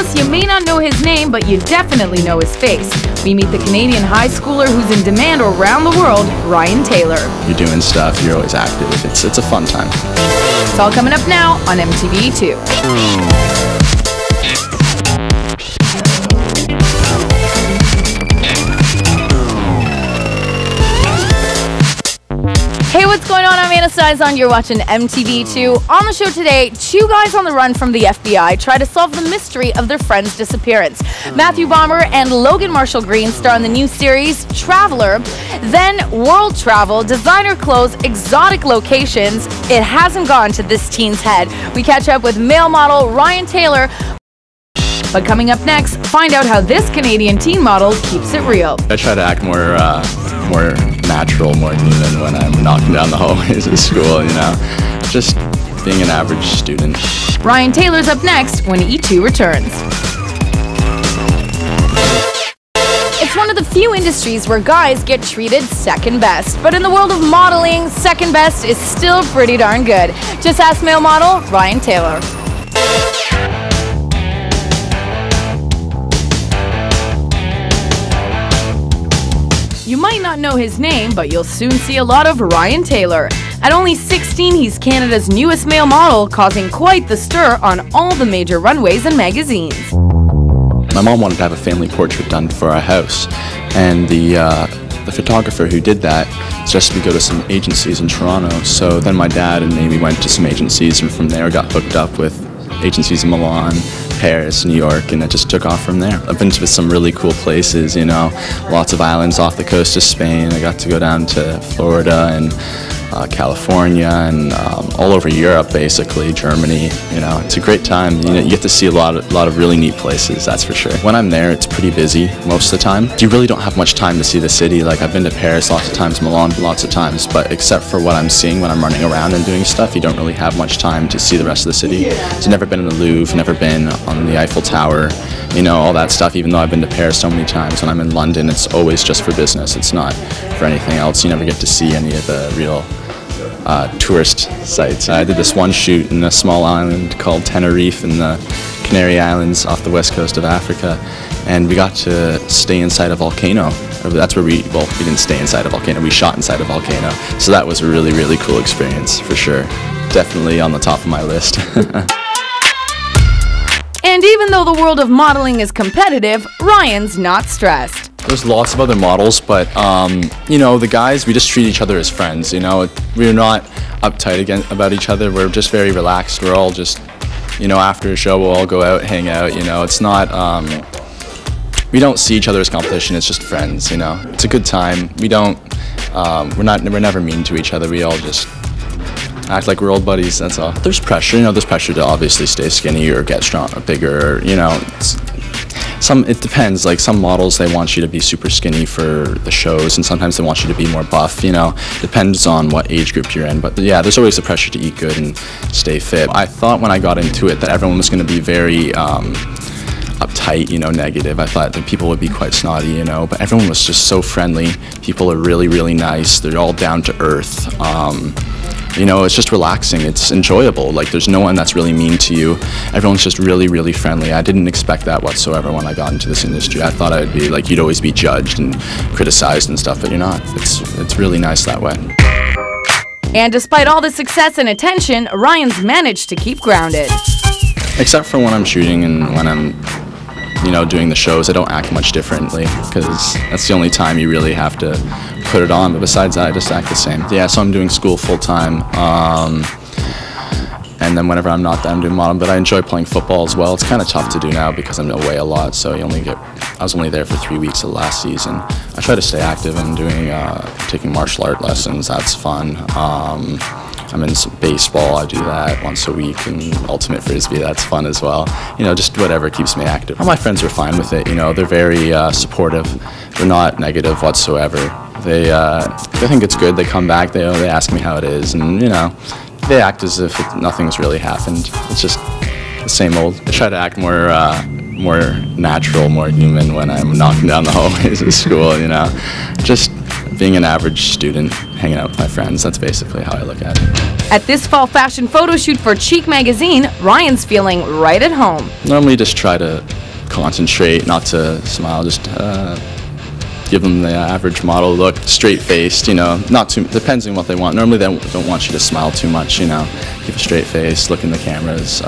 Plus, you may not know his name, but you definitely know his face. We meet the Canadian high schooler who's in demand around the world, Ryan Taylor. You're doing stuff, you're always active. It's a fun time. It's all coming up now on MTV 2. Hey, what's going on? I'm Anna Sizon. You're watching MTV2. On the show today, two guys on the run from the FBI try to solve the mystery of their friend's disappearance. Matthew Bomber and Logan Marshall Green star in the new series Traveler. Then world travel, designer clothes, exotic locations. It hasn't gone to this teen's head. We catch up with male model Ryan Taylor. But coming up next, find out how this Canadian teen model keeps it real. I try to act more natural, more human when I'm knocking down the hallways of school, just being an average student. Ryan Taylor's up next when E2 returns. It's one of the few industries where guys get treated second best. But in the world of modeling, second best is still pretty darn good. Just ask male model Ryan Taylor. You might not know his name, but you'll soon see a lot of Ryan Taylor. At only 16, he's Canada's newest male model, causing quite the stir on all the major runways and magazines. My mom wanted to have a family portrait done for our house, and the photographer who did that suggested we go to some agencies in Toronto. So then my dad and me, we went to some agencies, and from there got hooked up with agencies in Milan, Paris, New York, and it just took off from there. I've been to some really cool places, lots of islands off the coast of Spain. I got to go down to Florida and California and all over Europe, basically, Germany. It's a great time. You get to see a lot of really neat places, that's for sure. When I'm there, it's pretty busy most of the time. You really don't have much time to see the city. Like, I've been to Paris lots of times, Milan lots of times, but except for what I'm seeing when I'm running around and doing stuff, you don't really have much time to see the rest of the city. So never been in the Louvre, never been on the Eiffel Tower, all that stuff. Even though I've been to Paris so many times, when I'm in London, it's always just for business. It's not for anything else. You never get to see any of the real tourist sites. I did this one shoot in a small island called Tenerife in the Canary Islands off the west coast of Africa, and we got to stay inside a volcano. That's where we didn't stay inside a volcano, we shot inside a volcano. So that was a really, really cool experience, for sure. Definitely on the top of my list. And even though the world of modeling is competitive, Ryan's not stressed. There's lots of other models, but the guys, we just treat each other as friends. We're not uptight about each other. We're just very relaxed. We're all just, after a show, we'll all go out, hang out. It's not. We don't see each other as competition. It's just friends. It's a good time. We don't. We're never mean to each other. We all just act like we're old buddies. That's all. There's pressure. There's pressure to obviously stay skinny or get strong or bigger. It depends. Like, some models, they want you to be super skinny for the shows, and sometimes they want you to be more buff. Depends on what age group you're in. But yeah, there's always the pressure to eat good and stay fit. I thought when I got into it that everyone was going to be very uptight, negative. I thought that people would be quite snotty, but everyone was just so friendly. People are really, really nice. They're all down to earth. It's just relaxing. It's enjoyable. Like, there's no one that's really mean to you. Everyone's just really, really friendly. I didn't expect that whatsoever when I got into this industry. I thought I'd be like, you'd always be judged and criticized and stuff, but you're not. It's really nice that way. And despite all the success and attention, Ryan's managed to keep grounded. Except for when I'm shooting and when I'm doing the shows, I don't act much differently, because that's the only time you really have to put it on. But besides that, I just act the same. Yeah, so I'm doing school full time, and then whenever I'm not there, I'm doing modeling. But I enjoy playing football as well. It's kind of tough to do now because I'm away a lot, so I was only there for 3 weeks of the last season. I try to stay active. I'm taking martial art lessons. That's fun. I'm in some baseball. I do that once a week, and ultimate frisbee. That's fun as well. Just whatever keeps me active. All my friends are fine with it. They're very supportive. They're not negative whatsoever. They think it's good. They come back. They ask me how it is, and they act as if nothing's really happened. It's just the same old. I try to act more natural, more human when I'm knocking down the hallways of school. Just being an average student, hanging out with my friends. That's basically how I look at it. At this fall fashion photo shoot for Cheek magazine, Ryan's feeling right at home. Normally just try to concentrate, not to smile, just give them the average model look, straight-faced, you know, not too, depends on what they want. Normally they don't want you to smile too much, you know, keep a straight face, look in the cameras.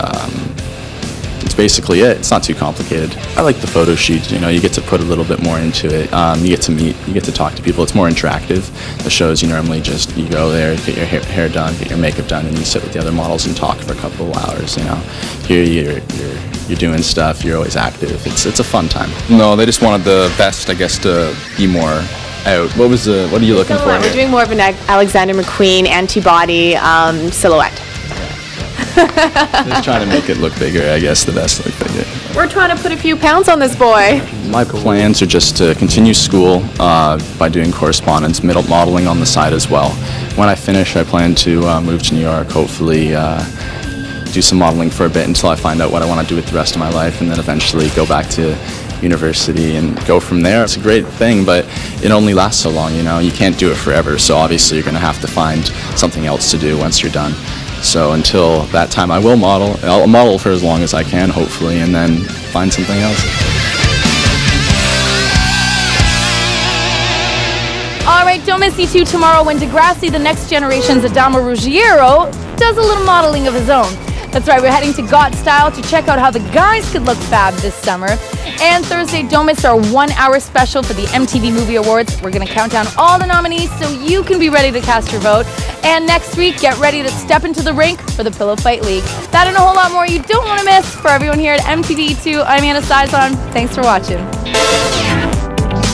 It's basically it. It's not too complicated. I like the photo shoot, you know, you get to put a little bit more into it. You get to meet, you get to talk to people. It's more interactive. The shows, you normally just, you go there, get your hair done, get your makeup done, and you sit with the other models and talk for a couple of hours, you know. Here you're doing stuff, you're always active. It's a fun time. No, they just wanted the best, I guess, to be more out. What are you looking for? We're doing more of an Alexander McQueen antibody silhouette. Just trying to make it look bigger, I guess, the best look bigger. We're trying to put a few pounds on this boy. My plans are just to continue school by doing correspondence, middle modeling on the side as well. When I finish, I plan to move to New York, hopefully do some modeling for a bit until I find out what I want to do with the rest of my life, and then eventually go back to university and go from there. It's a great thing, but it only lasts so long, you know. You can't do it forever, so obviously you're going to have to find something else to do once you're done. So until that time, I will model. I'll model for as long as I can, hopefully, and then find something else. All right, don't miss E2 tomorrow when Degrassi, the next generation's Adamo Ruggiero, does a little modeling of his own. That's right, we're heading to Got Style to check out how the guys could look fab this summer. And Thursday, don't miss our 1-hour special for the MTV Movie Awards. We're going to count down all the nominees so you can be ready to cast your vote. And next week, get ready to step into the rink for the Pillow Fight League. That and a whole lot more you don't want to miss. For everyone here at MTV2, I'm Anna Sizon. Thanks for watching.